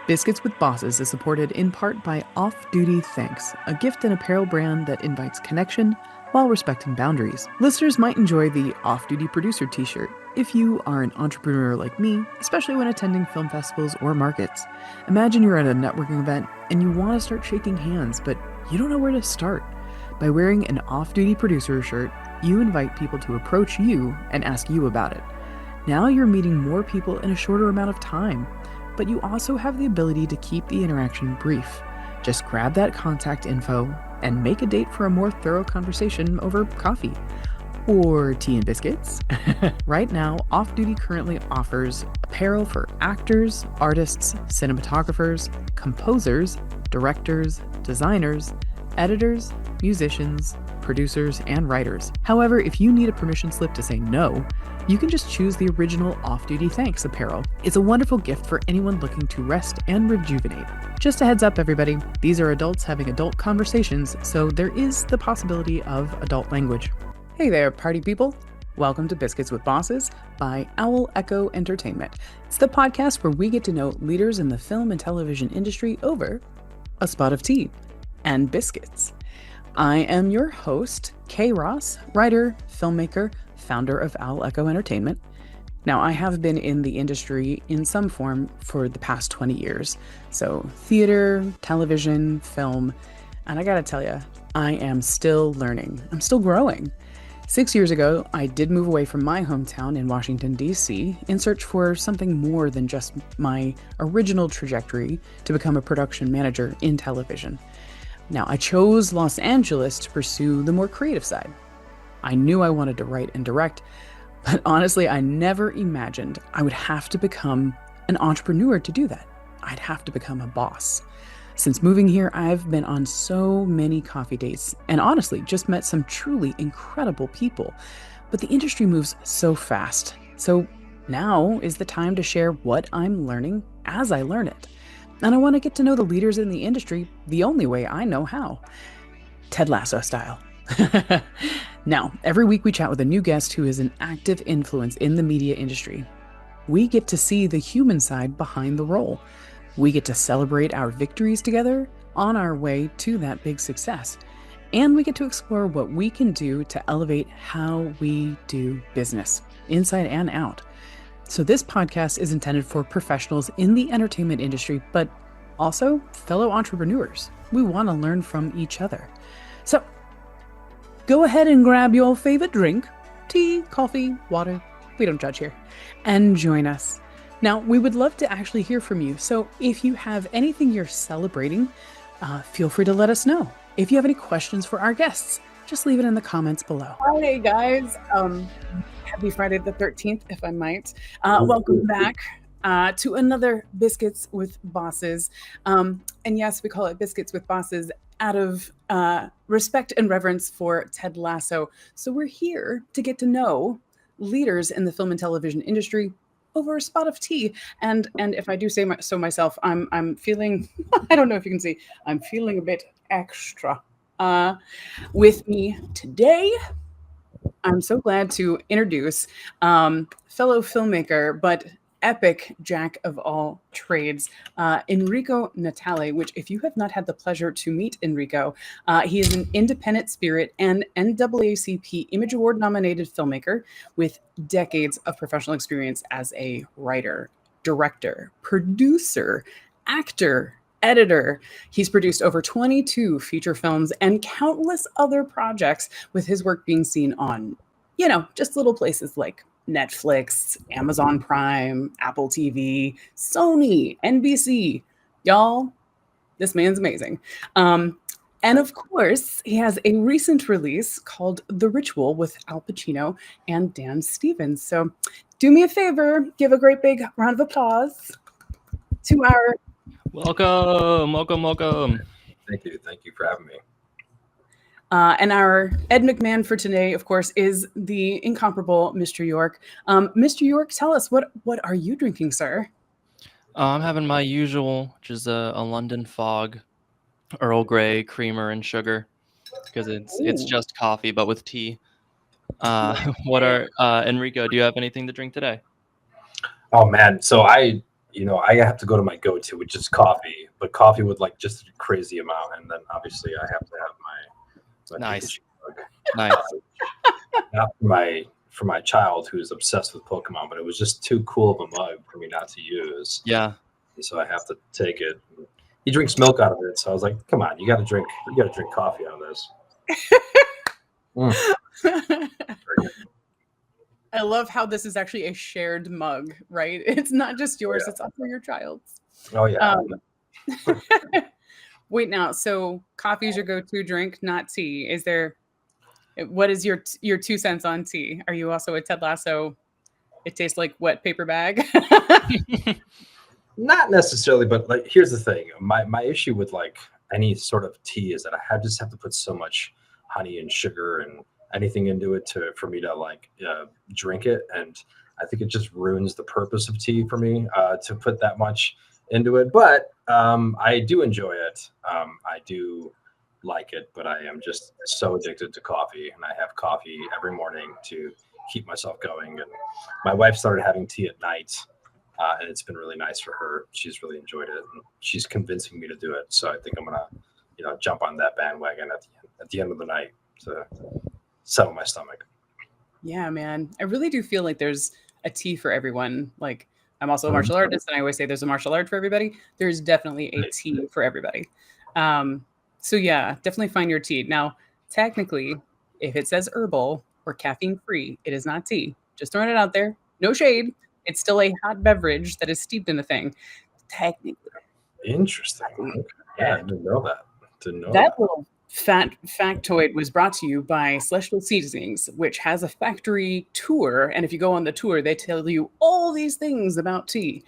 Biscuits with Bosses is supported in part by Off Duty Thanks, a gift and apparel brand that invites connection while respecting boundaries. Listeners might enjoy the Off Duty Producer t-shirt if you are an entrepreneur like me, especially when attending film festivals or markets. Imagine you're at a networking event and you want to start shaking hands, but you don't know where to start. By wearing an Off Duty Producer shirt, you invite people to approach you and ask you about it. Now you're meeting more people in a shorter amount of time, but you also have the ability to keep the interaction brief. Just grab that contact info and make a date for a more thorough conversation over coffee or tea and biscuits. Right now, Off Duty currently offers apparel for actors, artists, cinematographers, composers, directors, designers, editors, musicians, producers, and writers. However, if you need a permission slip to say no, you can just choose the original Off Duty Thanks apparel. It's a wonderful gift for anyone looking to rest and rejuvenate. Just a heads up, everybody, these are adults having adult conversations, so there is the possibility of adult language. Hey there, party people. Welcome to Biscuits with Bosses by Owl Echo Entertainment. It's the podcast where we get to know leaders in the film and television industry over a spot of tea and biscuits. I am your host, Kay Ross, writer, filmmaker, founder of Owl Echo Entertainment. Now, I have been in the industry in some form for the past 20 years. So theater, television, film, and I gotta tell you, I am still learning. I'm still growing. 6 years ago, I did move away from my hometown in Washington, D.C. in search for something more than just my original trajectory to become a production manager in television. Now, I chose Los Angeles to pursue the more creative side. I knew I wanted to write and direct, but honestly, I never imagined I would have to become an entrepreneur to do that. I'd have to become a boss. Since moving here, I've been on so many coffee dates and honestly just met some truly incredible people. But the industry moves so fast. So now is the time to share what I'm learning as I learn it. And I want to get to know the leaders in the industry the only way I know how. Ted Lasso style. Now, every week we chat with a new guest who is an active influence in the media industry. We get to see the human side behind the role. We get to celebrate our victories together on our way to that big success. And we get to explore what we can do to elevate how we do business, inside and out. So this podcast is intended for professionals in the entertainment industry, but also fellow entrepreneurs. We want to learn from each other. So go ahead and grab your favorite drink, tea, coffee, water, we don't judge here, and join us. Now, we would love to actually hear from you. So if you have anything you're celebrating, feel free to let us know. If you have any questions for our guests, just leave it in the comments below. Hi, guys. Happy Friday the 13th, if I might. Welcome back to another Biscuits with Bosses. And yes, we call it Biscuits with Bosses out of respect and reverence for Ted Lasso. So we're here to get to know leaders in the film and television industry over a spot of tea. And if I do say so myself, I'm feeling, I don't know if you can see, I'm feeling a bit extra. With me today, I'm so glad to introduce fellow filmmaker, but epic jack of all trades, Enrico Natale, which if you have not had the pleasure to meet Enrico, he is an independent spirit and NAACP Image Award nominated filmmaker with decades of professional experience as a writer, director, producer, actor, editor. He's produced over 22 feature films and countless other projects, with his work being seen on, just little places like Netflix, Amazon Prime, Apple TV, Sony, NBC. Y'all, this man's amazing. And of course, he has a recent release called The Ritual with Al Pacino and Dan Stevens. So do me a favor, give a great big round of applause to our... Welcome. Thank you for having me. And our Ed McMahon for today, of course, is the incomparable Mr. York. Mr. York, tell us, what are you drinking, sir? I'm having my usual, which is a London Fog, Earl Grey, creamer, and sugar, because it's just coffee, but with tea. Enrico, do you have anything to drink today? Oh man, so I I have to go to my go-to, which is coffee, but coffee with like just a crazy amount, and then obviously I have to have my Nice. Pikachu mug. Nice. Not for my child who's obsessed with Pokemon, but it was just too cool of a mug for me not to use. Yeah. And so I have to take it. He drinks milk out of it, so I was like, "Come on, you got to drink coffee out of this." I love how this is actually a shared mug, right? It's not just yours; it's also your child's. Oh yeah. Wait now, so coffee is your go-to drink, not tea. What is your 2 cents on tea? Are you also a Ted Lasso? It tastes like wet paper bag. Not necessarily, but like here's the thing. My issue with like any sort of tea is that I just have to put so much honey and sugar and anything into it for me to like drink it, and I think it just ruins the purpose of tea for me to put that much into it. But I do enjoy it. I do like it, but I am just so addicted to coffee, and I have coffee every morning to keep myself going. And my wife started having tea at night. And it's been really nice for her. She's really enjoyed it, and she's convincing me to do it. So I think I'm gonna, jump on that bandwagon at the end of the night to settle my stomach. Yeah, man. I really do feel like there's a tea for everyone. Like, I'm also a martial artist, and I always say there's a martial art for everybody. There's definitely a tea for everybody. So yeah, definitely find your tea. Now, technically, if it says herbal or caffeine free, it is not tea. Just throwing it out there. No shade. It's still a hot beverage that is steeped in the thing. Technically. Interesting. Okay. Yeah, I didn't know that. That little factoid was brought to you by Celestial Seasonings, which has a factory tour. And if you go on the tour, they tell you all these things about tea.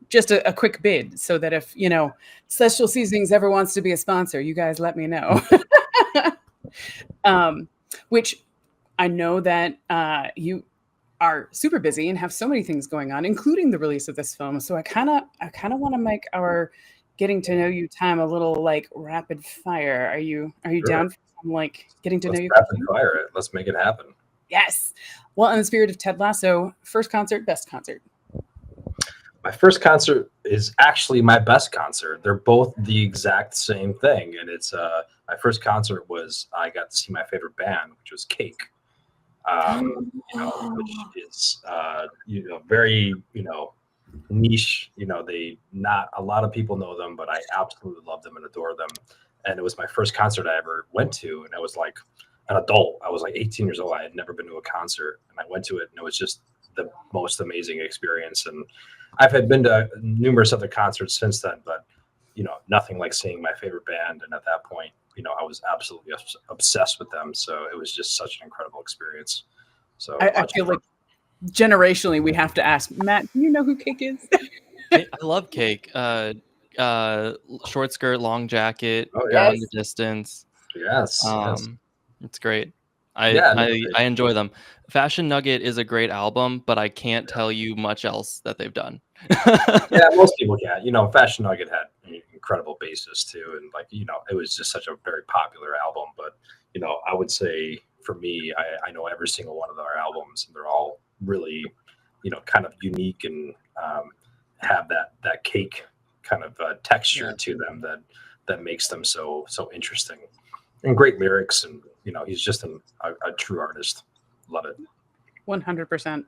Just a quick bid so that if, Celestial Seasonings ever wants to be a sponsor, you guys let me know. Which I know that you are super busy and have so many things going on, including the release of this film. So I kind of want to make our getting to know you time a little like rapid fire. Are you down for some like getting to know you? Rapid fire it. Let's make it happen. Yes. Well, in the spirit of Ted Lasso, first concert, best concert. My first concert is actually my best concert. They're both the exact same thing, and it's my first concert was I got to see my favorite band, which was Cake. Which is very niche. They not a lot of people know them, but I absolutely love them and adore them. And it was my first concert I ever went to, and I was like an adult. I was like 18 years old. I had never been to a concert, and I went to it, and it was just the most amazing experience. And I've been to numerous other concerts since then, but nothing like seeing my favorite band. And at that point, I was absolutely obsessed with them. So it was just such an incredible experience. So I feel like generationally we have to ask, Matt, do you know who Cake is? I love Cake. Short skirt, long jacket, Oh, Gone in yes. the Distance. Yes. It's great. I enjoy them. Fashion Nugget is a great album, but I can't tell you much else that they've done. Yeah, most people can't. Fashion Nugget had an incredible basis too, and it was just such a very popular album. But I would say for me, I know every single one of their albums, and they're all really, kind of unique and have that Cake kind of texture to them that makes them so interesting, and great lyrics, and he's just a true artist. Love it. 100%.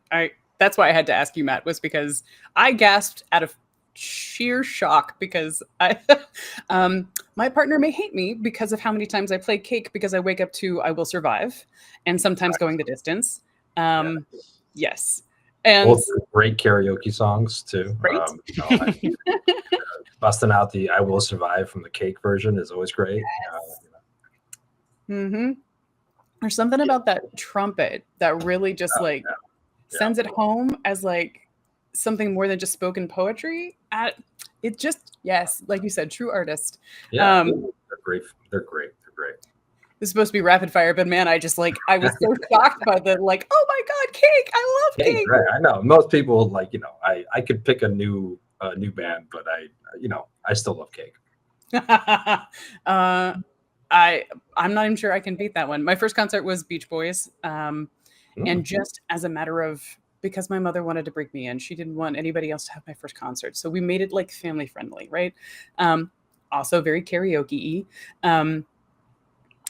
That's why I had to ask you, Matt, was because I gasped out of sheer shock because my partner may hate me because of how many times I play Cake because I wake up to I Will Survive and sometimes Going the Distance. Yes. And both great karaoke songs too. Right? Busting out the I Will Survive from the Cake version is always great. Mm-hmm. There's something about that trumpet that really just sends it home as like something more than just spoken poetry. It just, yes, like you said, true artist. Yeah, they're great. They're great. This is supposed to be rapid fire, but man, I was so shocked by the oh my God, Cake! I love Cake. Right. I know most people I could pick a new band, but I still love Cake. I'm not even sure I can beat that one. My first concert was Beach Boys, and just as a matter of because my mother wanted to bring me in. She didn't want anybody else to have my first concert. So we made it like family friendly, right? Also very karaoke-y.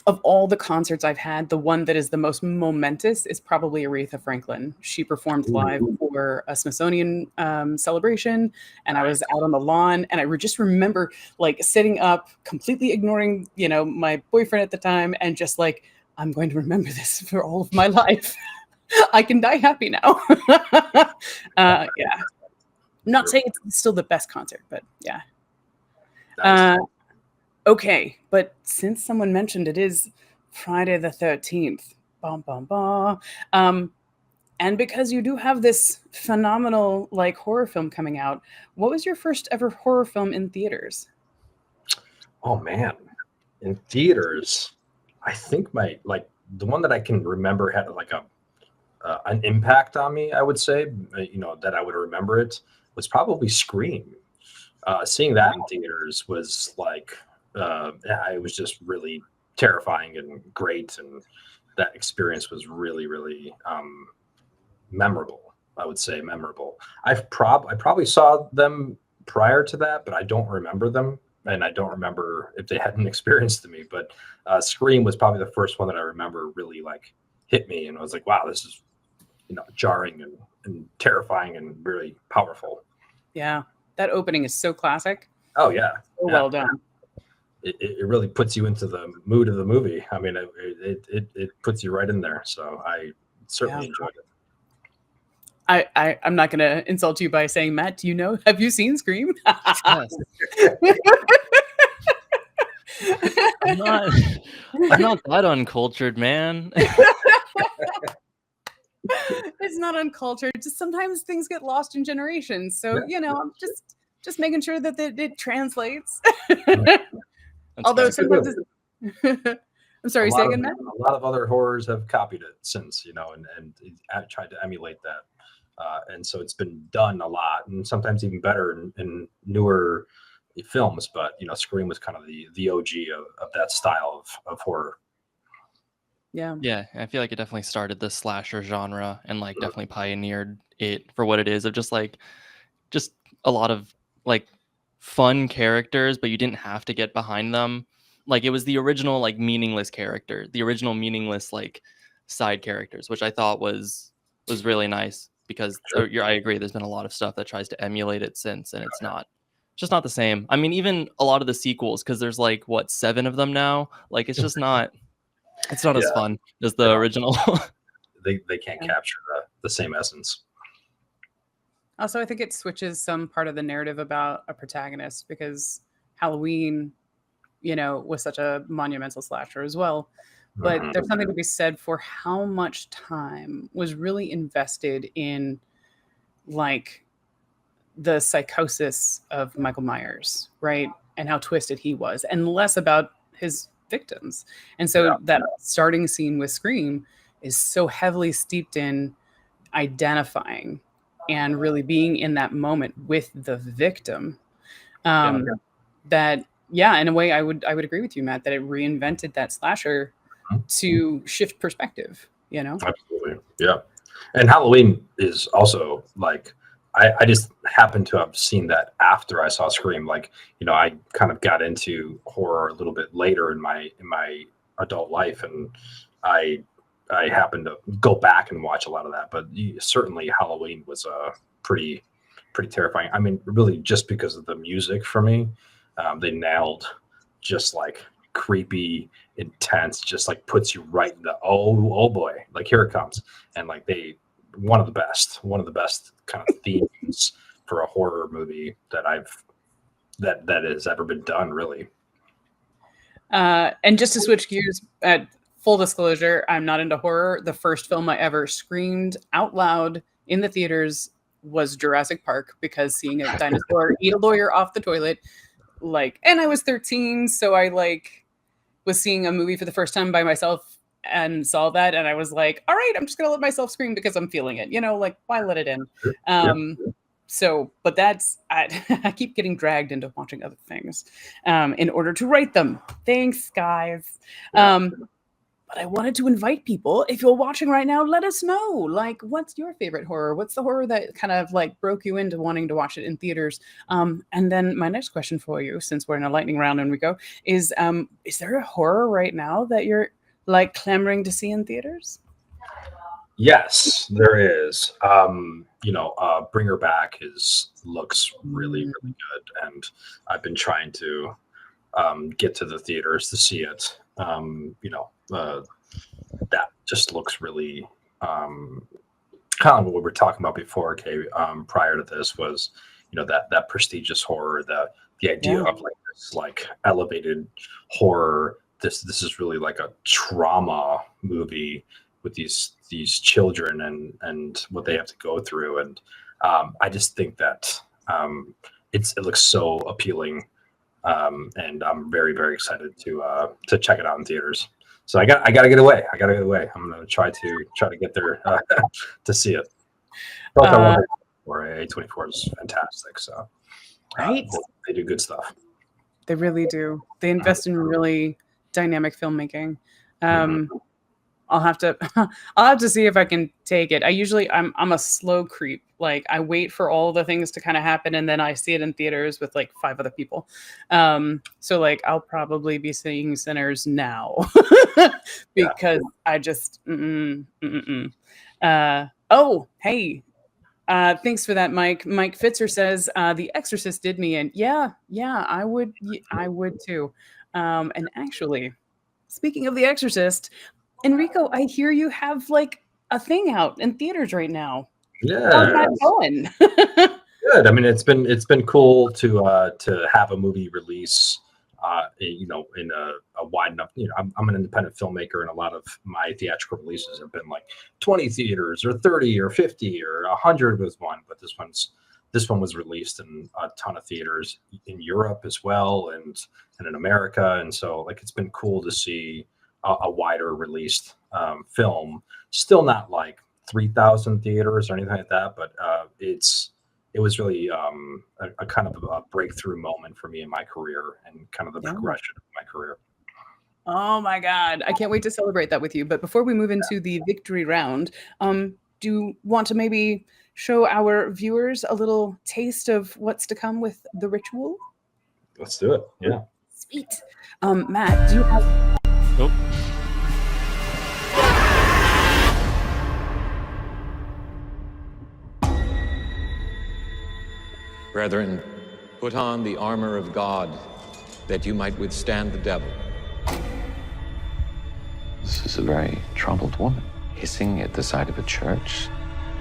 Of all the concerts I've had, the one that is the most momentous is probably Aretha Franklin. She performed live for a Smithsonian celebration, and I was out on the lawn, and I just remember like sitting up, completely ignoring, my boyfriend at the time, and just like, I'm going to remember this for all of my life. I can die happy now. Yeah. I'm not saying it's still the best concert, but yeah. Okay, but since someone mentioned it is Friday the 13th, and because you do have this phenomenal like horror film coming out, what was your first ever horror film in theaters? Oh man, in theaters, I think the one that I can remember had like an impact on me. I would say, that I would remember it was probably Scream. Seeing that in theaters was like. It was just really terrifying and great, and that experience was really, really memorable. I would say memorable. I probably saw them prior to that, but I don't remember them, and I don't remember if they had an experience to me. But Scream was probably the first one that I remember really like hit me, and I was like, wow, this is jarring and terrifying and really powerful. Yeah, that opening is so classic. Oh yeah, well done. It really puts you into the mood of the movie. I mean, it puts you right in there. So I certainly enjoyed it. I'm not going to insult you by saying, Matt, have you seen Scream? Yes. I'm not that uncultured, man. It's not uncultured. Just sometimes things get lost in generations. So, I'm just making sure that it translates. Although sometimes I'm sorry, say again, Matt? A lot of other horrors have copied it since, and tried to emulate that. And so it's been done a lot, and sometimes even better in newer films. But, Scream was kind of the OG of that style of horror. Yeah. Yeah, I feel like it definitely started the slasher genre and like definitely pioneered it for what it is, of just a lot of like fun characters, but you didn't have to get behind them. Like it was the original like meaningless character, the original meaningless like side characters, which I thought was really nice, because I agree, there's been a lot of stuff that tries to emulate it since, and it's just not the same. I mean, even a lot of the sequels, because there's like 7 of them now, like it's just not as fun as the original. They can't capture the same essence. Also, I think it switches some part of the narrative about a protagonist, because Halloween, was such a monumental slasher as well. But there's something to be said for how much time was really invested in like the psychosis of Michael Myers, right? And how twisted he was, and less about his victims. And so that starting scene with Scream is so heavily steeped in identifying and really being in that moment with the victim, that in a way I would agree with you, Matt, that it reinvented that slasher to shift perspective. Absolutely, yeah. And Halloween is also like, I just happened to have seen that after I saw Scream. Like, I kind of got into horror a little bit later in my adult life, and I happened to go back and watch a lot of that. But certainly Halloween was pretty terrifying. I mean, really just because of the music for me. They nailed just like creepy, intense, just like puts you right in the oh boy, like here it comes. And like one of the best kind of themes for a horror movie that that has ever been done, really. And just to switch gears, at full disclosure, I'm not into horror. The first film I ever screamed out loud in the theaters was Jurassic Park, because seeing a dinosaur eat a lawyer off the toilet, and I was 13, so I was seeing a movie for the first time by myself and saw that, and I was like, all right, I'm just gonna let myself scream because I'm feeling it, why let it in? So, but I keep getting dragged into watching other things in order to write them. Thanks, guys. but I wanted to invite people. If you're watching right now, let us know. Like, what's your favorite horror? What's the horror that kind of like broke you into wanting to watch it in theaters? And then my next question for you, since we're in a lightning round and we go, is there a horror right now that you're like clamoring to see in theaters? Yes, there is. Bring Her Back looks really, really good, and I've been trying to get to the theaters to see it. That just looks really kind of what we were talking about before. Okay, prior to this was that prestigious horror, the idea of like this like elevated horror. This is really like a trauma movie with these children and what they have to go through, and I just think that it looks so appealing. And I'm very, very excited to check it out in theaters. So I got to get away. I'm gonna try to get there to see it. A24 is fantastic. So right, they do good stuff. They really do. They invest in really dynamic filmmaking. I'll have to see if I can take it. I'm a slow creep. Like I wait for all the things to kind of happen and then I see it in theaters with like 5 other people. So like I'll probably be seeing Sinners now because I just oh, hey. Thanks for that, Mike. Mike Fitzer says The Exorcist did me in. Yeah, I would too. And actually, speaking of The Exorcist, Enrico, I hear you have like a thing out in theaters right now. Yeah, how's that going? Good. I mean, it's been cool to have a movie release. In a wide enough. I'm an independent filmmaker, and a lot of my theatrical releases have been like 20 theaters, or 30, or 50, or 100 was one. But this one was released in a ton of theaters in Europe as well, and in America, and so like it's been cool to see a wider released film. Still not like 3,000 theaters or anything like that, but it was really a kind of a breakthrough moment for me in my career and kind of the progression of my career. Oh my God. I can't wait to celebrate that with you. But before we move into the victory round, do you want to maybe show our viewers a little taste of what's to come with The Ritual? Let's do it. Yeah. Sweet. Matt, do you have... Nope. Brethren, put on the armor of God, that you might withstand the devil. This is a very troubled woman, hissing at the side of a church.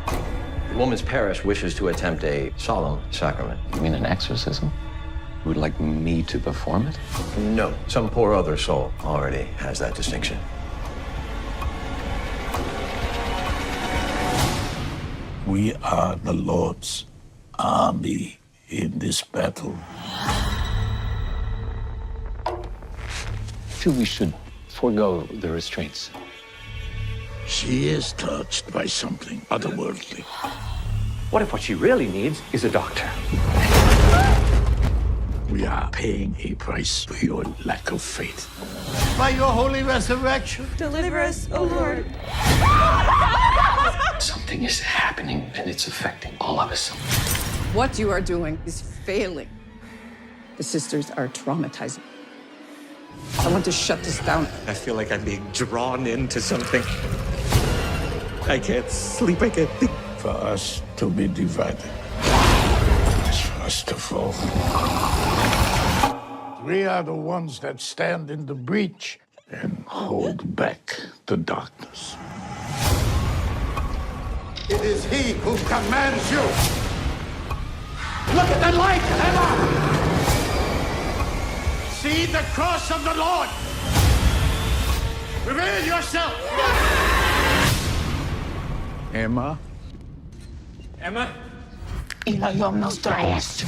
The woman's parish wishes to attempt a solemn sacrament. You mean an exorcism? You would like me to perform it? No, some poor other soul already has that distinction. We are the Lord's army in this battle. I feel we should forego the restraints. She is touched by something otherworldly. What if what she really needs is a doctor? We are paying a price for your lack of faith. By your holy resurrection, deliver us, O Lord. Something is happening, and it's affecting all of us. What you are doing is failing. The sisters are traumatizing. I want to shut this down. I feel like I'm being drawn into something. I can't sleep, I can't think. For us to be divided is for us to fall. We are the ones that stand in the breach and hold back the darkness. it is he who commands you. Look at the light, Emma! See the cross of the Lord! Reveal yourself! Emma? Emma? Ilaiom nostra est.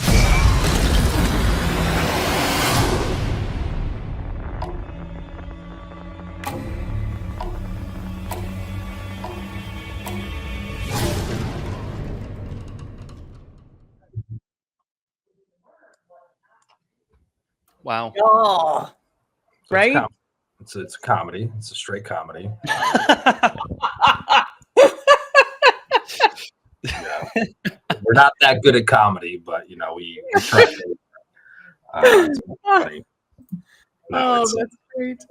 Wow. Oh, right? It's a comedy. It's a straight comedy. Yeah. We're not that good at comedy, but we try. It's funny. No, that's great.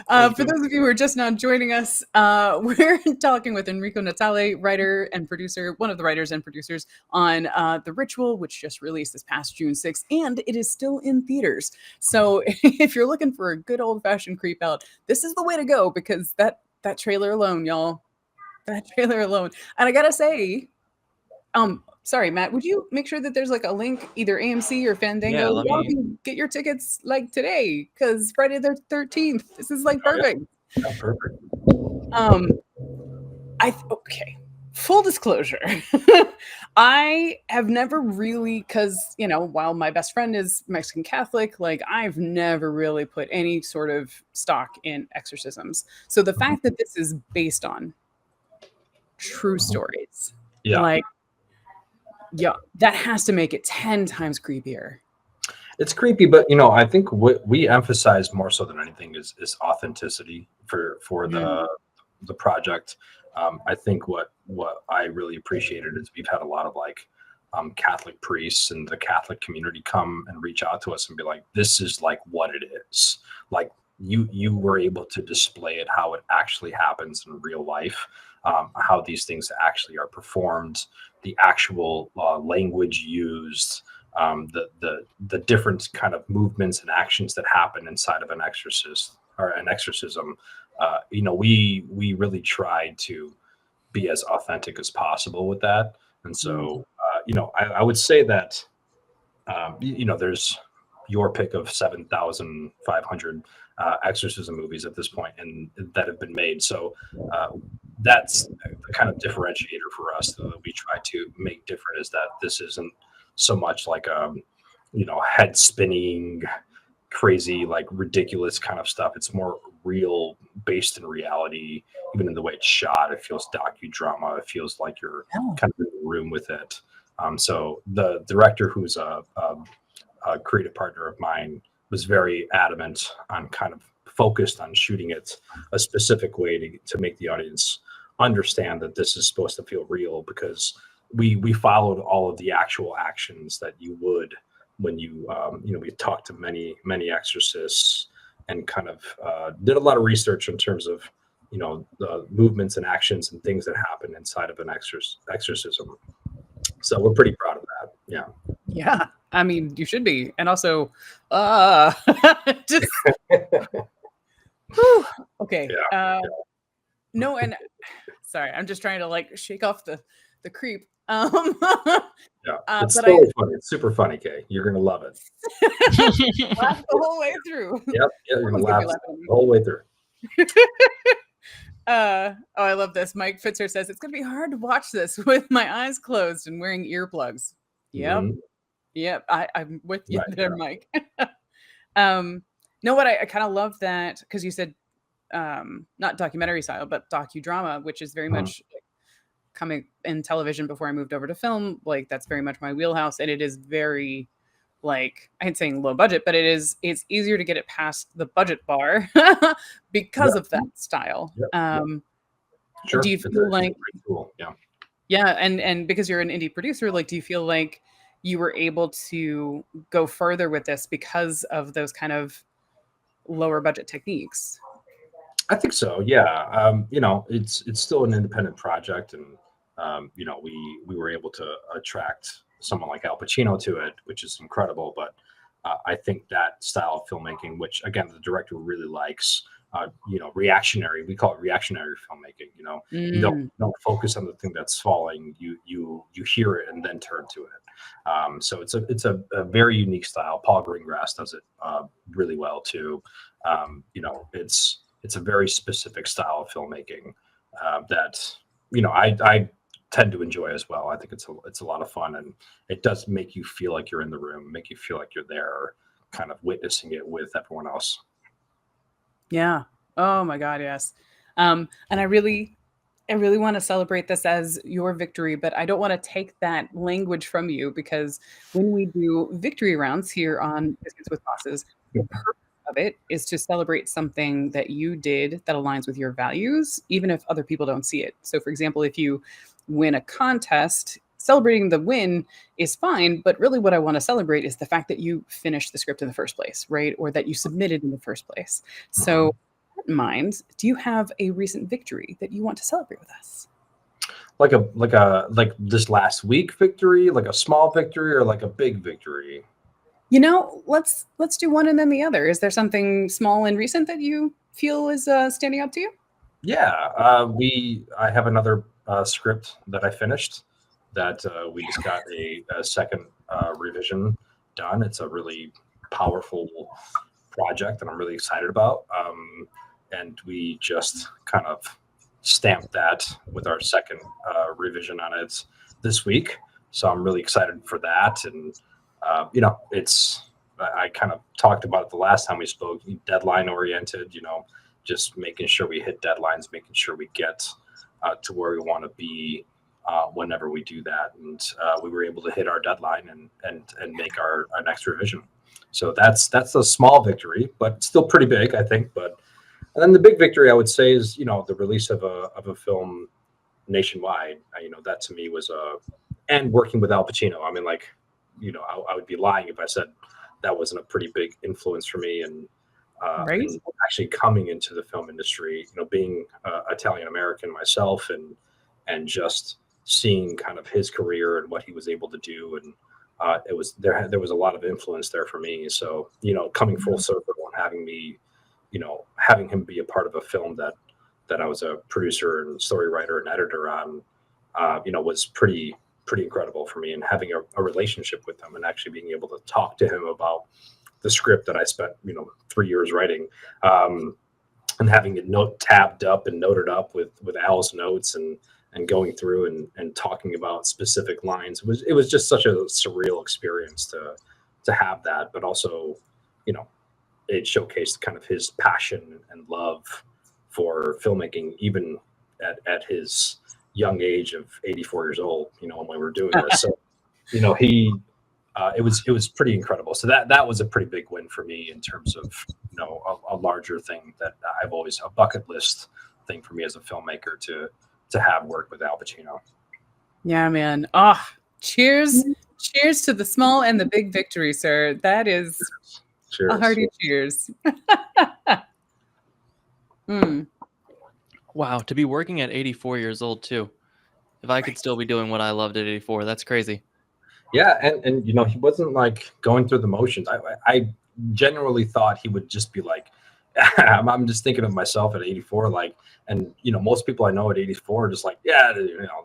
For those of you who are just now joining us, we're talking with Enrico Natale, writer and producer, one of the writers and producers on The Ritual, which just released this past June 6th, and it is still in theaters. So if you're looking for a good old-fashioned creep out, this is the way to go, because that trailer alone, y'all, that trailer alone. And I gotta say, sorry, Matt, would you make sure that there's like a link, either AMC or Fandango? Yeah, let Y'all me- can get your tickets like today, because Friday the 13th. This is like perfect. Yeah, perfect. Okay. Full disclosure, I have never really, because while my best friend is Mexican Catholic, like I've never really put any sort of stock in exorcisms. So the fact that this is based on true stories, Yeah. that has to make it 10 times creepier. It's creepy, but I think what we emphasize more so than anything is authenticity for the project. I think what I really appreciated is we've had a lot of Catholic priests and the Catholic community come and reach out to us and be like, this is like what it is. Like you were able to display it, how it actually happens in real life, how these things actually are performed, the actual language used, the different kind of movements and actions that happen inside of an exorcism. We really tried to be as authentic as possible with that. And so, I would say that, there's your pick of 7,500 exorcism movies at this point and that have been made. So that's the kind of differentiator for us that we try to make different, is that this isn't so much like head spinning, crazy, like ridiculous kind of stuff. It's more real, based in reality. Even in the way it's shot, it feels docudrama. It feels like you're kind of in the room with it. So the director, who's a creative partner of mine, was very adamant on kind of focused on shooting it a specific way to make the audience understand that this is supposed to feel real, because we followed all of the actual actions that you would when we talked to many exorcists and kind of did a lot of research in terms of the movements and actions and things that happen inside of an exorcism. So we're pretty proud of that. Yeah, I mean, you should be. And also just whew, okay. No, and sorry, I'm just trying to shake off the creep. It's totally funny. It's super funny, Kay. You're gonna love it. Laugh the whole way through. Yep, you're gonna laugh the whole way through. I love this. Mike Fitzer says it's gonna be hard to watch this with my eyes closed and wearing earplugs. Yep. Mm-hmm. Yep. I'm with you there, Mike. No, what I kind of love that, because you said not documentary style, but docudrama, which is very much coming in television before I moved over to film. Like that's very much my wheelhouse, and it is very I ain't saying low budget, but it's easier to get it past the budget bar because of that style. Sure. Do you feel like cool? and because you're an indie producer, do you feel like you were able to go further with this because of those kind of lower budget techniques? I think so. Yeah. It's still an independent project, and we were able to attract someone like Al Pacino to it, which is incredible. But I think that style of filmmaking, which again the director really likes, reactionary. We call it reactionary filmmaking. You don't focus on the thing that's falling. You hear it and then turn to it. So it's a very unique style. Paul Greengrass does it really well too. It's a very specific style of filmmaking that I tend to enjoy as well. I think it's a lot of fun, and it does make you feel like you're in the room, make you feel like you're there, kind of witnessing it with everyone else. Yeah. Oh my God, yes. And I really want to celebrate this as your victory, but I don't want to take that language from you, because when we do victory rounds here on Biscuits with Bosses, the purpose of it is to celebrate something that you did that aligns with your values, even if other people don't see it. So, for example, if you win a contest, celebrating the win is fine, but really what I want to celebrate is the fact that you finished the script in the first place, right? Or that you submitted in the first place. So, with that in mind, do you have a recent victory that you want to celebrate with us? Like this last week victory, like a small victory, or like a big victory? You know, let's do one and then the other. Is there something small and recent that you feel is standing out to you? Yeah, I have another script that I finished that we just got a second revision done. It's a really powerful project that I'm really excited about. And we just kind of stamped that with our second revision on it this week. So I'm really excited for that. And, I kind of talked about it the last time we spoke, deadline oriented, just making sure we hit deadlines, making sure we get to where we want to be whenever we do that. And we were able to hit our deadline and make our next revision. So that's a small victory, but still pretty big, I think. And then the big victory, I would say, is the release of a film nationwide. That to me was and working with Al Pacino. I mean, I would be lying if I said that wasn't a pretty big influence for me. And Right. and actually coming into the film industry, being Italian American myself, and just seeing kind of his career and what he was able to do, and there was a lot of influence there for me. So coming full circle and having him be a part of a film that I was a producer and story writer and editor on, was pretty incredible for me. And having a relationship with him and actually being able to talk to him about the script that I spent 3 years writing, and having it tabbed up and noted up with Al's notes and going through and talking about specific lines. It was just such a surreal experience to have that, but also it showcased kind of his passion and love for filmmaking, even at his young age of 84 years old, when we were doing this. So, it was pretty incredible. So that was a pretty big win for me in terms of, a larger thing that I've always, a bucket list thing for me as a filmmaker to have worked with Al Pacino. Yeah, man. Oh, cheers. Cheers to the small and the big victory, sir. That is Cheers. a hearty cheers. Wow, to be working at 84 years old too. If I could still be doing what I loved at 84, that's crazy. Yeah, and he wasn't like going through the motions. I genuinely thought he would just be like, I'm just thinking of myself at 84, and most people I know at 84 are just like, yeah,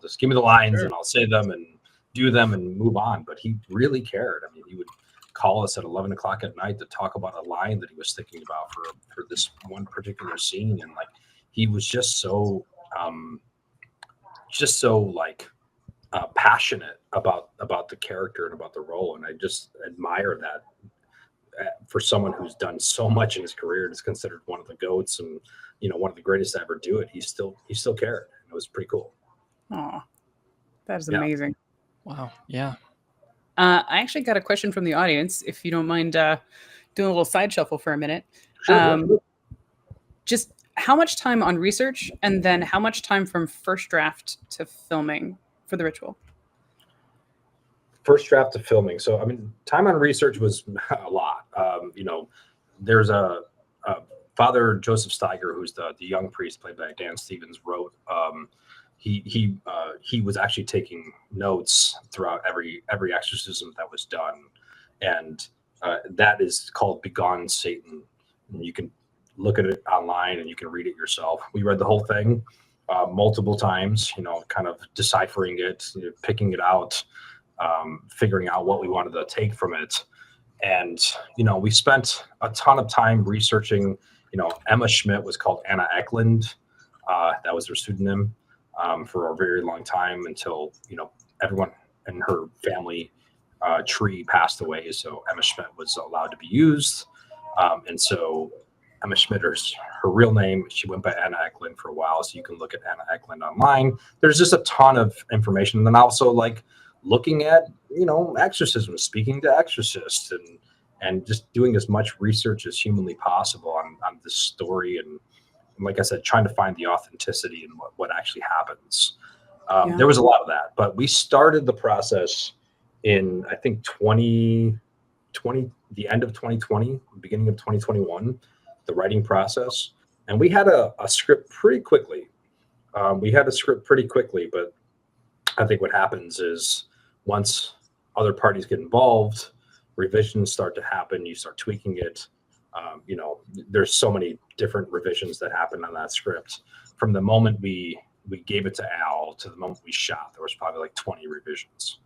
just give me the lines and I'll say them and do them and move on. But he really cared. I mean, he would call us at 11 o'clock at night to talk about a line that he was thinking about for this one particular scene, and he was just so passionate about the character and about the role. And I just admire that for someone who's done so much in his career and is considered one of the GOATs and one of the greatest to ever do it. He still cared. It was pretty cool. Oh, that is amazing. Wow. Yeah. I actually got a question from the audience, if you don't mind doing a little side shuffle for a minute. Sure, Just how much time on research, and then how much time from first draft to filming for the ritual? First draft to filming. So, I mean, time on research was a lot. There's a Father Joseph Steiger, who's the young priest played by Dan Stevens, wrote. He was actually taking notes throughout every exorcism that was done, and that is called "Begone Satan." And you can look at it online and you can read it yourself. We read the whole thing multiple times, kind of deciphering it, picking it out, figuring out what we wanted to take from it. And, we spent a ton of time researching. Emma Schmidt was called Anna Eklund. That was her pseudonym for a very long time until, everyone in her family tree passed away. So Emma Schmidt was allowed to be used. And so Emma Schmidt is her real name. She went by Anna Eklund for a while. So you can look at Anna Eklund online. There's just a ton of information. And then also looking at, exorcism, speaking to exorcists and just doing as much research as humanly possible on this story. And like I said, trying to find the authenticity in what actually happens. There was a lot of that, but we started the process in, I think, 2020, the end of 2020, beginning of 2021, the writing process. And we had a script pretty quickly. But I think what happens is once other parties get involved, revisions start to happen, you start tweaking it. There's so many different revisions that happen on that script. From the moment we gave it to Al to the moment we shot, there was probably like 20 revisions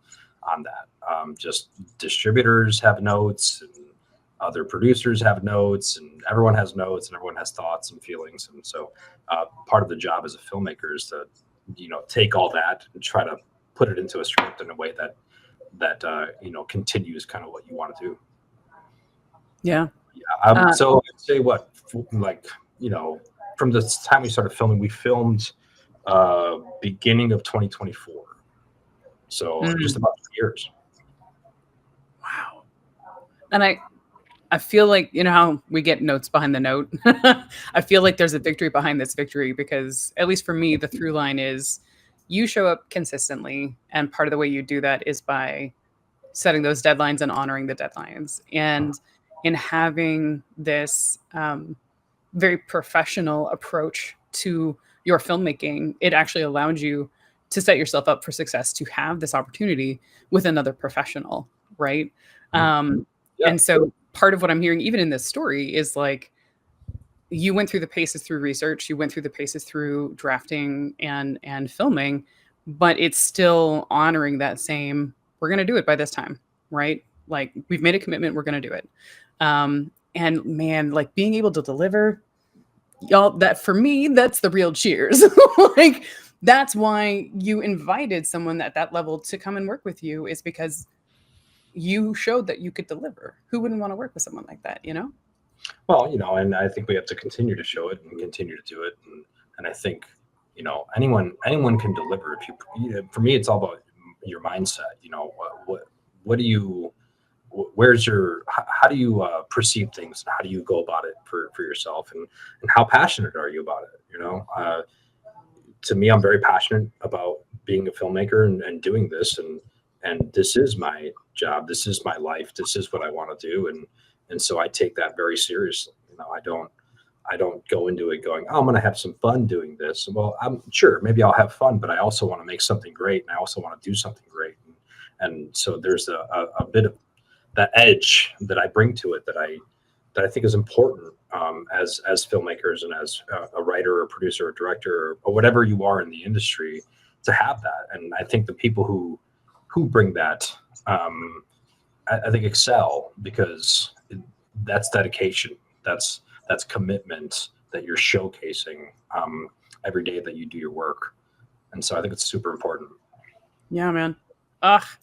on that. Just distributors have notes, and other producers have notes, and everyone has notes, and everyone has thoughts and feelings. And so part of the job as a filmmaker is to, take all that and try to put it into a script in a way that continues kind of what you want to do. Yeah. So I'd say from the time we started filming, we filmed beginning of 2024. So just about 2 years. Wow. And I feel like, how we get notes behind the note. I feel like there's a victory behind this victory, because at least for me, the through line is you show up consistently. And part of the way you do that is by setting those deadlines and honoring the deadlines. And in having this very professional approach to your filmmaking, it actually allowed you to set yourself up for success, to have this opportunity with another professional, right? And so part of what I'm hearing, even in this story, is like, you went through the paces through research, you went through the paces through drafting and filming, but it's still honoring that same, we're going to do it by this time, right? Like, we've made a commitment, we're going to do it. And man, like, being able to deliver, y'all, that for me, that's the real cheers. Like, that's why you invited someone at that level to come and work with you, is because you showed that you could deliver. Who wouldn't want to work with someone like that, Well, and I think we have to continue to show it and continue to do it. And I think, anyone can deliver. If you, for me, it's all about your mindset. What do you, where's your, how do you perceive things? How do you go about it for yourself? And how passionate are you about it? To me, I'm very passionate about being a filmmaker and doing this. And this is my job. This is my life. This is what I want to do. And so I take that very seriously. I don't go into it going, oh, I'm going to have some fun doing this. Well, I'm sure maybe I'll have fun, but I also want to make something great. And I also want to do something great. And so there's a bit of that edge that I bring to it that I think is important as filmmakers and as a writer or producer or director or whatever you are in the industry, to have that. And I think the people who bring that, I think excel, because that's dedication. That's commitment that you're showcasing every day that you do your work. And so I think it's super important. Yeah, man.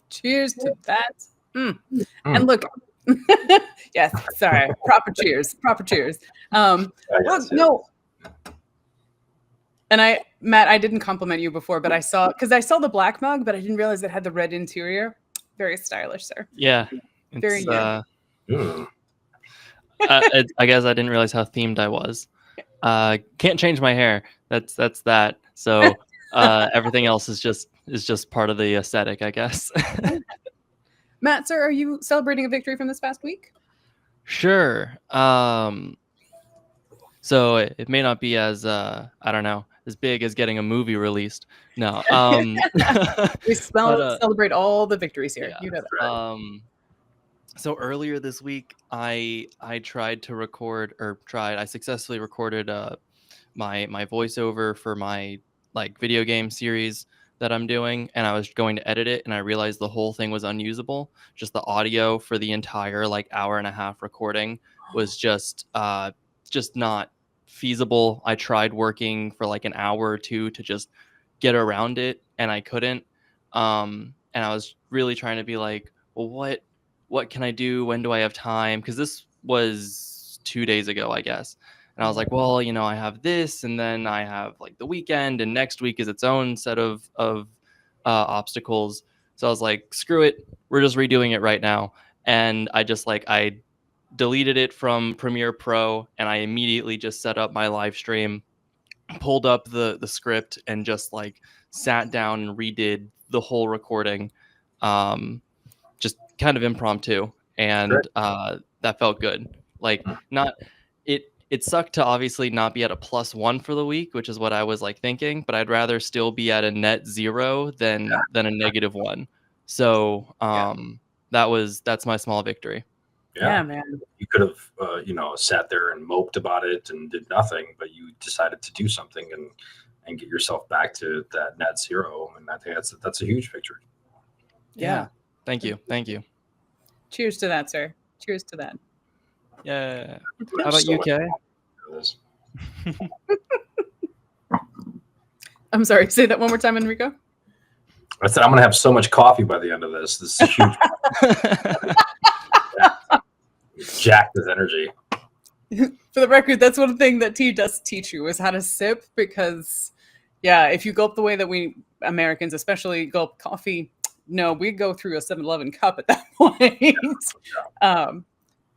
Cheers to that. And look, yes, sorry. Proper cheers. No. And Matt, I didn't compliment you before, but I saw the black mug, but I didn't realize it had the red interior. Very stylish, sir. Yeah. Very good. I guess I didn't realize how themed I was. Can't change my hair. That's that. So everything else is just part of the aesthetic, I guess. Matt, sir, are you celebrating a victory from this past week? Sure. So it may not be as I don't know, as big as getting a movie released. No. We celebrate all the victories here. Yeah. You know that. So earlier this week, I tried to record, I successfully recorded my voiceover for my video game series that I'm doing, and I was going to edit it, and I realized the whole thing was unusable. Just the audio for the entire hour and a half recording was just not feasible. I tried working for an hour or two to just get around it, and I couldn't. And I was really trying to be like, well, what can I do? When do I have time? Because this was 2 days ago, I guess. And I was like, well, I have this, and then I have the weekend, and next week is its own set of obstacles. So I was like, screw it. We're just redoing it right now. And I just I deleted it from Premiere Pro, and I immediately just set up my live stream, pulled up the script, and just like sat down and redid the whole recording, just kind of impromptu, and that felt good. Like, not it sucked to obviously not be at a +1 for the week, which is what I was like thinking, but I'd rather still be at a net 0 than a -1. So that's my small victory. Yeah, man. You could have sat there and moped about it and did nothing, but you decided to do something and get yourself back to that net 0. And I think that's a huge victory. Yeah. Thank you. Cheers to that, sir. Cheers to that. Yeah. How about you, Kay? I'm sorry. Say that one more time, Enrico. I said I'm going to have so much coffee by the end of this. This is huge. Jacked with energy. For the record, that's one thing that tea does teach you is how to sip, because if you gulp the way that we Americans especially gulp coffee, no, we go through a 7-Eleven cup at that point.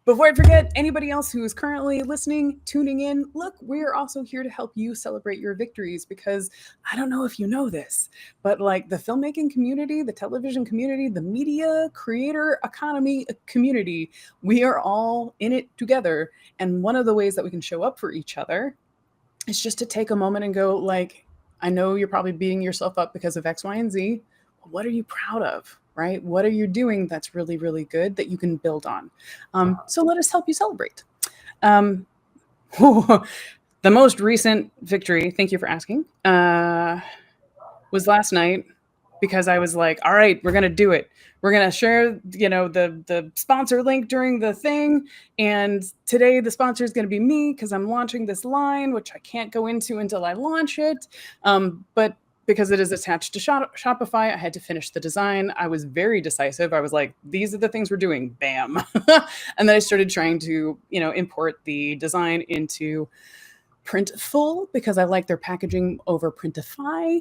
Before I forget, anybody else who is currently listening, tuning in, look, we're also here to help you celebrate your victories, because I don't know if you know this, but like the filmmaking community, the television community, the media creator economy community, we are all in it together. And one of the ways that we can show up for each other is just to take a moment and go, like, I know you're probably beating yourself up because of X, Y, and Z. What are you proud of? Right? What are you doing that's really, really good that you can build on? So let us help you celebrate. The most recent victory, thank you for asking, was last night, because I was like, all right, we're going to do it. We're going to share, the sponsor link during the thing. And today the sponsor is going to be me, because I'm launching this line, which I can't go into until I launch it. But because it is attached to Shopify, I had to finish the design. I was very decisive. I was like, these are the things we're doing. Bam. And then I started trying to, import the design into Printful, because I like their packaging over Printify.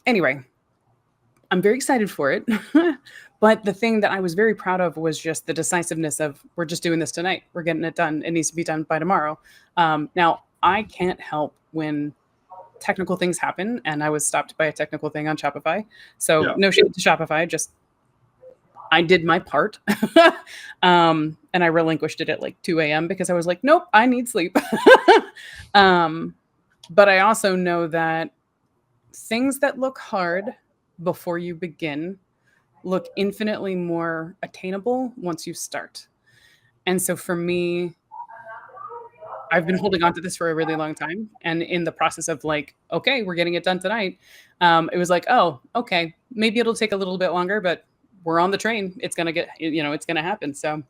Anyway, I'm very excited for it. But the thing that I was very proud of was just the decisiveness of, we're just doing this tonight. We're getting it done. It needs to be done by tomorrow. Now, I can't help when technical things happen, and I was stopped by a technical thing on Shopify. So no shade to Shopify, just I did my part. And I relinquished it at like 2 a.m. because I was like, nope, I need sleep. But I also know that things that look hard before you begin look infinitely more attainable once you start. And so for me, I've been holding on to this for a really long time. And in the process of like, okay, we're getting it done tonight. It was like, oh, okay, maybe it'll take a little bit longer, but we're on the train. It's going to get, it's going to happen. So,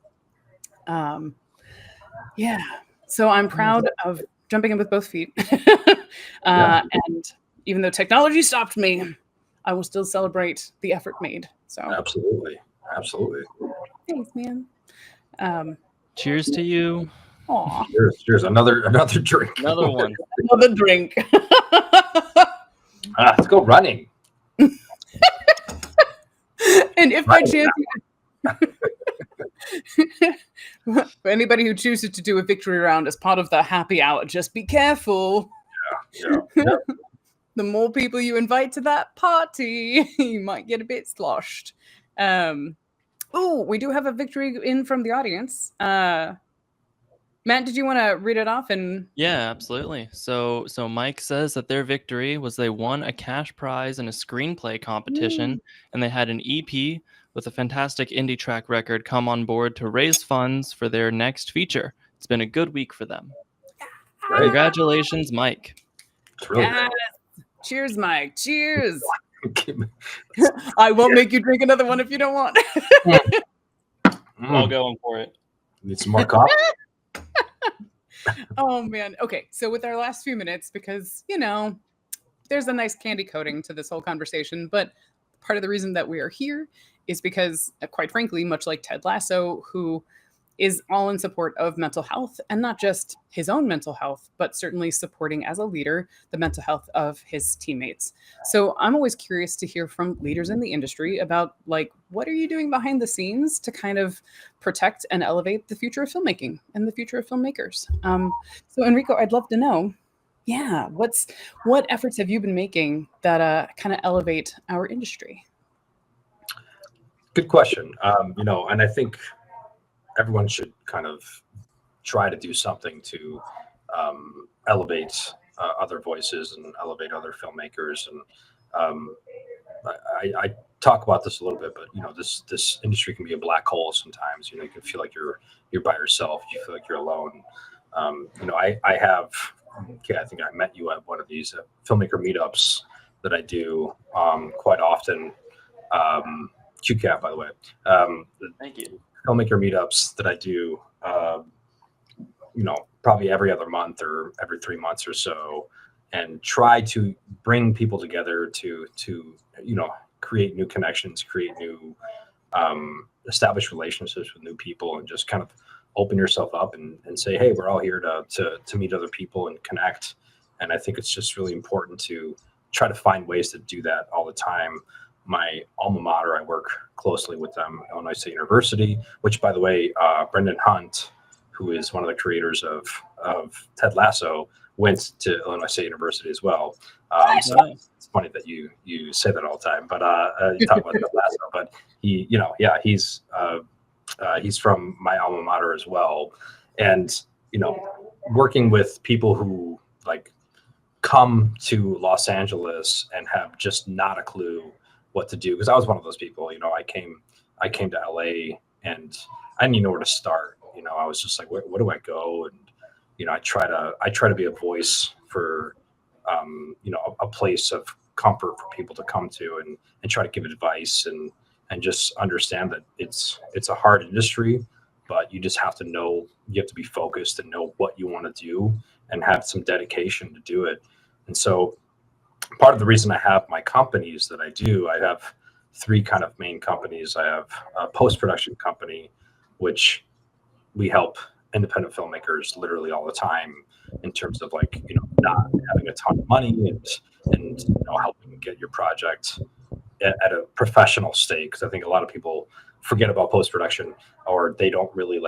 so I'm proud of jumping in with both feet. And even though technology stopped me, I will still celebrate the effort made. So Absolutely. Thanks, man. Cheers to you. Aw. Cheers. Another drink. Another one. Another drink. Let's go running. And if by chance, for anybody who chooses to do a victory round as part of the happy hour, just be careful. Yeah. The more people you invite to that party, you might get a bit sloshed. We do have a victory in from the audience. Matt, did you want to read it off? Yeah, absolutely. So Mike says that their victory was they won a cash prize in a screenplay competition, and they had an EP with a fantastic indie track record come on board to raise funds for their next feature. It's been a good week for them. Congratulations, Mike. It's really yes. Cheers, Mike. Cheers. I won't make you drink another one if you don't want. I'll go in for it. Need some more coffee? Oh, man. Okay. So with our last few minutes, because, there's a nice candy coating to this whole conversation, but part of the reason that we are here is because, quite frankly, much like Ted Lasso, who is all in support of mental health, and not just his own mental health, but certainly supporting as a leader the mental health of his teammates. So I'm always curious to hear from leaders in the industry about, like, what are you doing behind the scenes to kind of protect and elevate the future of filmmaking and the future of filmmakers. So Enrico, I'd love to know, yeah, what efforts have you been making that kind of elevate our industry? Good question. And I think everyone should kind of try to do something to elevate other voices and elevate other filmmakers. And I talk about this a little bit, but this industry can be a black hole sometimes. You can feel like you're by yourself. You feel like you're alone. I have. Okay, I think I met you at one of these filmmaker meetups that I do quite often. QCAP, by the way. Thank you. Filmmaker meetups that I do, probably every other month or every 3 months or so, and try to bring people together to create new connections, create new, establish relationships with new people, and just kind of open yourself up and say, hey, we're all here to meet other people and connect. And I think it's just really important to try to find ways to do that all the time. My alma mater, I work closely with them, Illinois State University, which, by the way, Brendan Hunt, who is one of the creators of Ted Lasso, went to Illinois State University as well. So it's funny that you say that all the time, but you talk about Ted Lasso, but he's from my alma mater as well. And, working with people who come to Los Angeles and have just not a clue what to do, because I was one of those people. I came to LA and I didn't even know where to start. I was just like, where do I go? And I try to be a voice for a place of comfort for people to come to, and try to give advice and just understand that it's a hard industry, but you just have to know, you have to be focused and know what you want to do and have some dedication to do it. And so part of the reason I have my companies that I do, I have 3 kind of main companies. I have a post-production company, which we help independent filmmakers literally all the time in terms of not having a ton of money and helping get your project at a professional state. Because I think a lot of people forget about post-production, or they don't really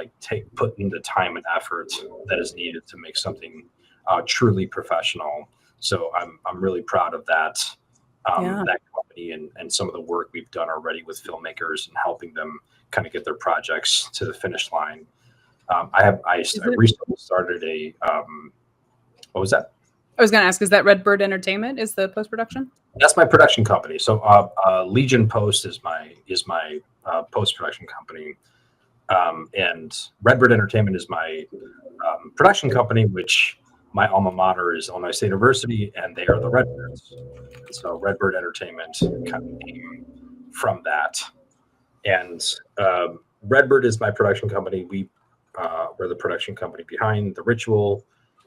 put in the time and effort that is needed to make something truly professional. So I'm really proud of that that company and some of the work we've done already with filmmakers and helping them kind of get their projects to the finish line. I recently started a what was that? I was going to ask, is that Redbird Entertainment is the post-production? That's my production company. So Legion Post is my post-production company, and Redbird Entertainment is my production company, which my alma mater is Illinois State University, and they are the Redbirds. So Redbird Entertainment kind of came from that. And Redbird is my production company. We're the production company behind The Ritual,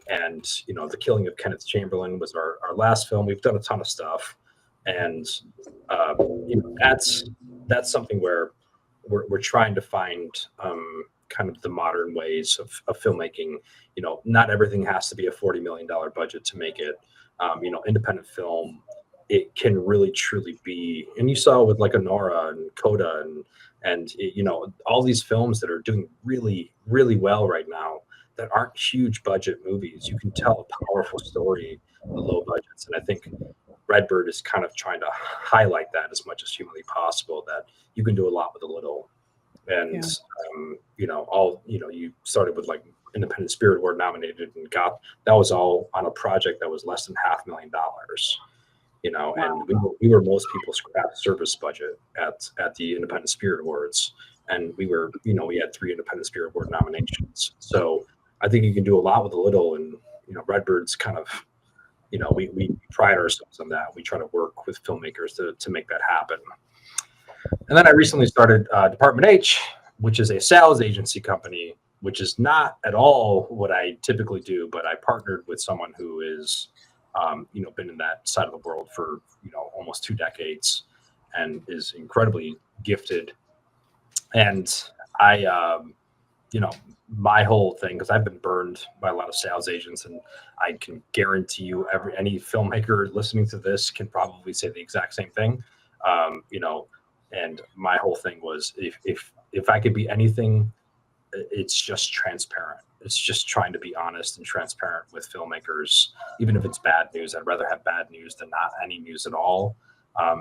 and The Killing of Kenneth Chamberlain was our last film. We've done a ton of stuff, and that's something where we're trying to find kind of the modern ways of filmmaking. Not everything has to be a $40 million budget to make it. Independent film, it can really truly be, and you saw with Anora and Coda and all these films that are doing really, really well right now that aren't huge budget movies. You can tell a powerful story with low budgets. And I think Redbird is kind of trying to highlight that as much as humanly possible, that you can do a lot with a little. And, you started with Independent Spirit Award nominated and that was all on a project that was less than $500,000. And we were most people's craft service budget at the Independent Spirit Awards, and we had 3 Independent Spirit Award nominations. So I think you can do a lot with a little, and Redbird's kind of, we pride ourselves on that. We try to work with filmmakers to make that happen. And then I recently started Department H, which is a sales agency company, which is not at all what I typically do, but I partnered with someone who is been in that side of the world for almost 2 decades and is incredibly gifted. And I you know, my whole thing, because I've been burned by a lot of sales agents, and I can guarantee you any filmmaker listening to this can probably say the exact same thing. You know, and my whole thing was if I could be anything, it's just transparent. It's just trying to be honest and transparent with filmmakers, even if it's bad news. I'd rather have bad news than not any news at all.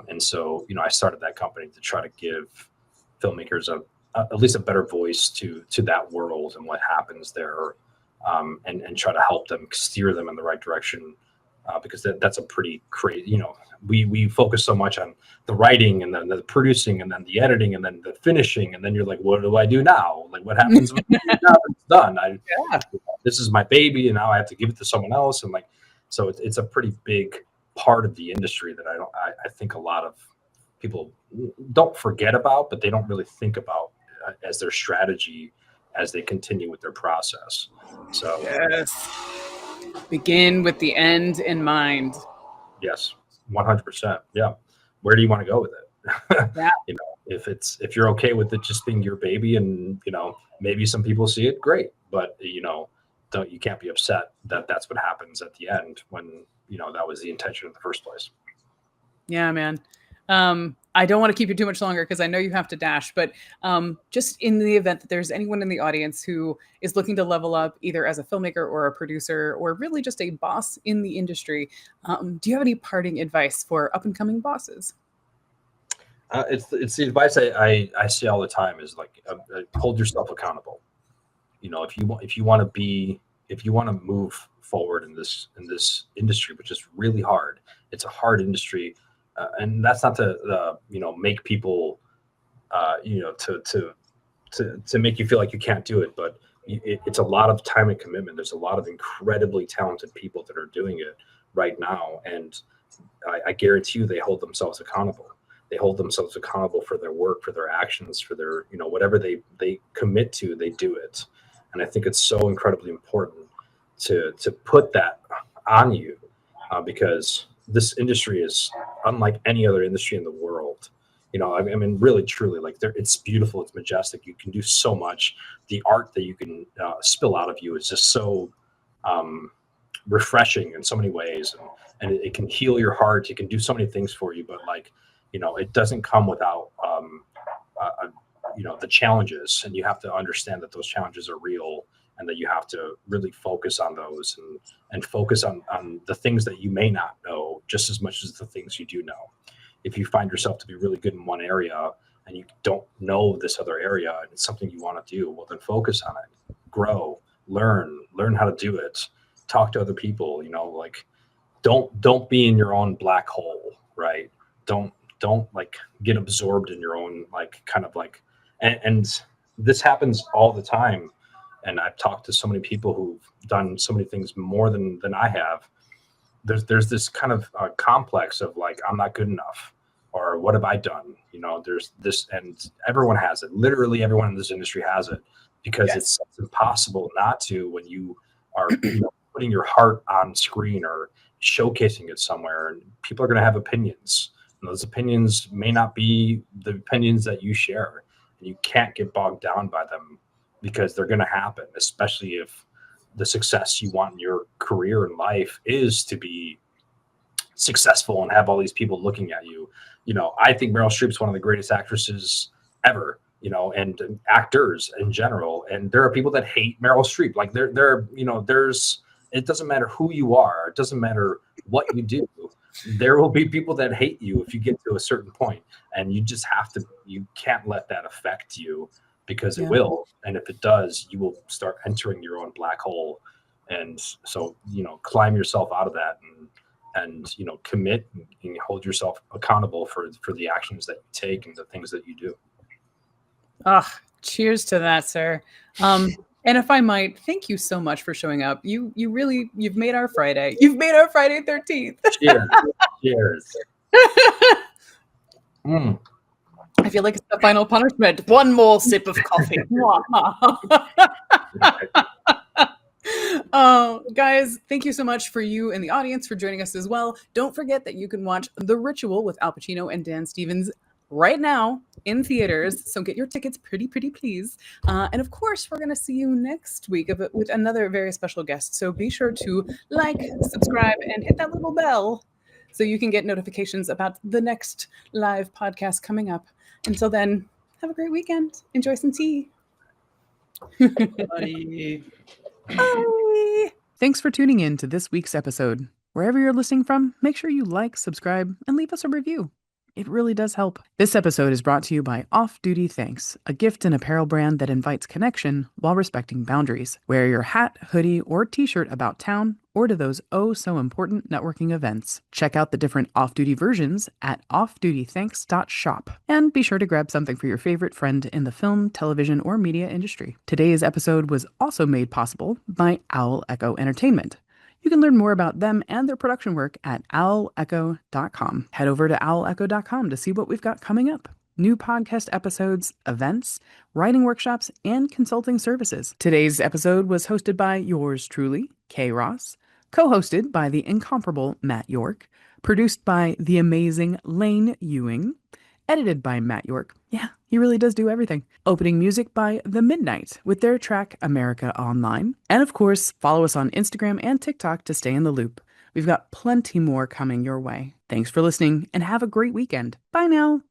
And so, you know, I started that company to try to give filmmakers at least a better voice to that world and what happens there, and try to help them, steer them in the right direction, because that's a pretty crazy, you know, we focus so much on the writing and then the producing and then the editing and then the finishing, and then you're like, what do I do now? Like, what happens when now that it's done? This is my baby, and now I have to give it to someone else, and like, so it's a pretty big part of the industry that I think a lot of people don't forget about, but they don't really think about as their strategy as they continue with their process. So yes, begin with the end in mind. Yes, 100%. Yeah. Where do you want to go with it? Yeah. You know, if you're okay with it just being your baby, and you know, maybe some people see it, great, but you know, you can't be upset that that's what happens at the end when, you know, that was the intention in the first place. Yeah, man. I don't want to keep you too much longer because I know you have to dash, but just in the event that there's anyone in the audience who is looking to level up either as a filmmaker or a producer or really just a boss in the industry, do you have any parting advice for up and coming bosses? It's the advice I see all the time is like, hold yourself accountable. You know, if you want to move forward in this industry, which is really hard. It's a hard industry, and that's not to you know, make people you know, to make you feel like you can't do it, but it's a lot of time and commitment. There's a lot of incredibly talented people that are doing it right now, and I guarantee you they hold themselves accountable. They hold themselves accountable for their work, for their actions, for their, you know, whatever they commit to, they do it. And I think it's so incredibly important to put that on you, because this industry is unlike any other industry in the world. You know, I mean, really, truly, like, it's beautiful, it's majestic. You can do so much. The art that you can spill out of you is just so refreshing in so many ways, and it can heal your heart. It can do so many things for you, but like, you know, it doesn't come without you know, the challenges, and you have to understand that those challenges are real, and that you have to really focus on those, and focus on the things that you may not know just as much as the things you do know. If you find yourself to be really good in one area and you don't know this other area and it's something you want to do, well, then focus on it, grow, learn how to do it, talk to other people, you know, like, don't be in your own black hole, right? Don't like get absorbed in your own, like, kind of like, and this happens all the time. And I've talked to so many people who've done so many things more than I have. There's this kind of complex of like, I'm not good enough, or what have I done? You know, there's this, and everyone has it. Literally everyone in this industry has it, because it's impossible not to when you are, you know, putting your heart on screen or showcasing it somewhere, and people are going to have opinions. And those opinions may not be the opinions that you share, and you can't get bogged down by them, because they're going to happen, especially if the success you want in your career and life is to be successful and have all these people looking at you. You know, I think Meryl Streep's one of the greatest actresses ever, you know, and actors in general. And there are people that hate Meryl Streep. Like, there, you know, it doesn't matter who you are. It doesn't matter what you do. There will be people that hate you if you get to a certain point, and you just you can't let that affect you, because it will. And if it does, you will start entering your own black hole. And so, you know, climb yourself out of that, and you know, commit and hold yourself accountable for the actions that you take and the things that you do. Cheers to that, sir. And if I might, thank you so much for showing up. You've made our Friday. You've made our Friday 13th. Cheers. Cheers. I feel like it's the final punishment. One more sip of coffee. Guys, thank you so much for you in the audience for joining us as well. Don't forget that you can watch The Ritual with Al Pacino and Dan Stevens right now in theaters. So get your tickets pretty please. And of course, we're going to see you next week with another very special guest. So be sure to like, subscribe, and hit that little bell so you can get notifications about the next live podcast coming up. Until then, have a great weekend. Enjoy some tea. Bye. Bye. Thanks for tuning in to this week's episode. Wherever you're listening from, make sure you like, subscribe, and leave us a review. It really does help. This episode is brought to you by Off Duty Thanks, a gift and apparel brand that invites connection while respecting boundaries. Wear your hat, hoodie, or t-shirt about town or to those oh-so-important networking events. Check out the different off-duty versions at offdutythanks.shop. And be sure to grab something for your favorite friend in the film, television, or media industry. Today's episode was also made possible by Owl Echo Entertainment. You can learn more about them and their production work at owlecho.com. Head over to owlecho.com to see what we've got coming up. New podcast episodes, events, writing workshops, and consulting services. Today's episode was hosted by yours truly, Kay Ross, co-hosted by the incomparable Matt York, produced by the amazing Lane Ewing, edited by Matt York. Yeah, he really does do everything. Opening music by The Midnight with their track America Online. And of course, follow us on Instagram and TikTok to stay in the loop. We've got plenty more coming your way. Thanks for listening and have a great weekend. Bye now.